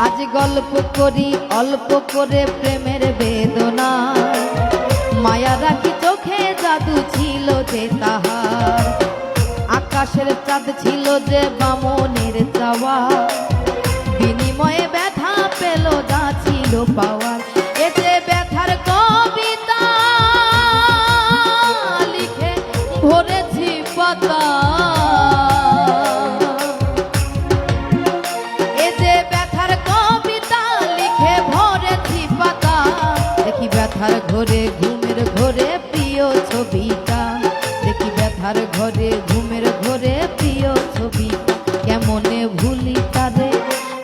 আজ গল্প করি অল্প করে প্রেমের বেদনা, মায়া রাখি চোখে জাদু ছিল যে তাহার, আকাশের চাঁদ ছিল যে বামনের চাওয়া, বিনিময়ে ব্যথা পেল যা ছিল পাওয়ার। এ যে ব্যথার কবিতা লিখে ভরেছি পাতা, এ যে ব্যথার কবিতা লিখে ভরেছি পাতা, দেখি ব্যথার ঘরে ঘুমের ঘরে প্রিয় ছবিটা, দেখি ব্যথার ঘরে ঘুমের ঘরে প্রিয় ছবিটা। কেমনে ভুলি তারে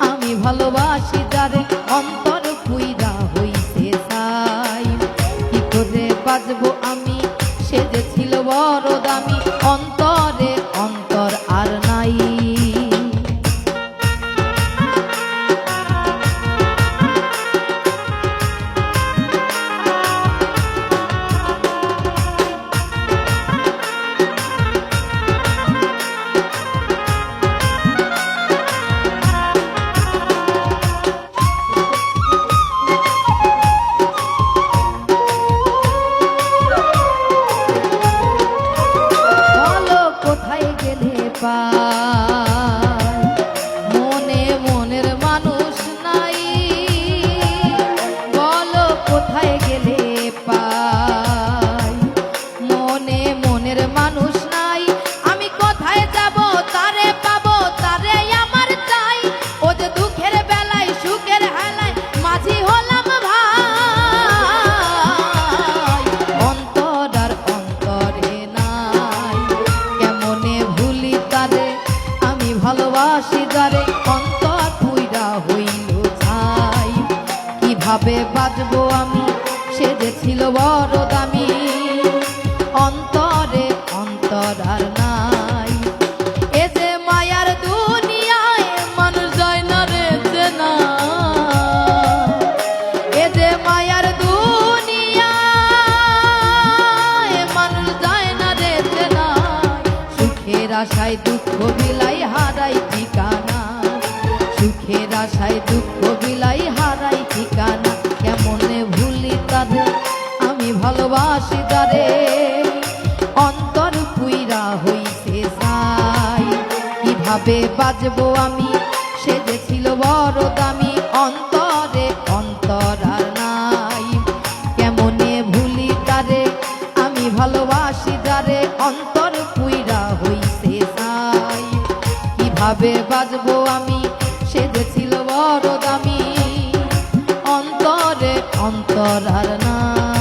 আমি ভালোবাসি যারে, অন্তর পুইরা হইছে ছাই। কি করে বাঁচবো আমি সে যে ছিল বড় দামি, অন্তরে অন্তর আর নাই। মনে মনের মানুষ নাই, বলো কোথায় গেলে পাই। মনে মনের মানুষ নাই, আমি কোথায় যাব তারে পাবো, তারে আমার চাই। ও যে দুঃখের বেলায় সুখের হেলায় মাঝি হলাম ভাই, অন্তর আর অন্তরে নাই। কেমনে ভুলি তারে আমি ভালোবাসি যারে, অন্তর পুইরা হইল ছাই। কিভাবে বাঁচবো আমি সে যে ছিল বড় দামি, অন্তরে অন্তর আর নাই। এ যে মায়ার দুনিয়ায় মানুষ যায় না রে চেনা, এ যে মায়ার দুনিয়ায় মানুষ যায় না রে চেনা। সুখের আশায় দুঃখ বিলাই হারাই ঠিকানা, সুখের আশায় দুঃখ বিলাই হারাই ঠিকানা। কেমনে ভুলি তাদের আমি ভালোবাসি যারে, অন্তর পুইরা হইছে ছাই। কিভাবে বাঁচবো আমি সে যে ছিল বড় দামি, অন্তরে অন্তর আর নাই। কেমনে ভুলি তারে আমি ভালোবাসি যারে, অন্তর পুইরা হইছে ছাই। কিভাবে বাঁচবো আমি সে যে ছিল বড় দামি, অন্তরে অন্তর আর নাই।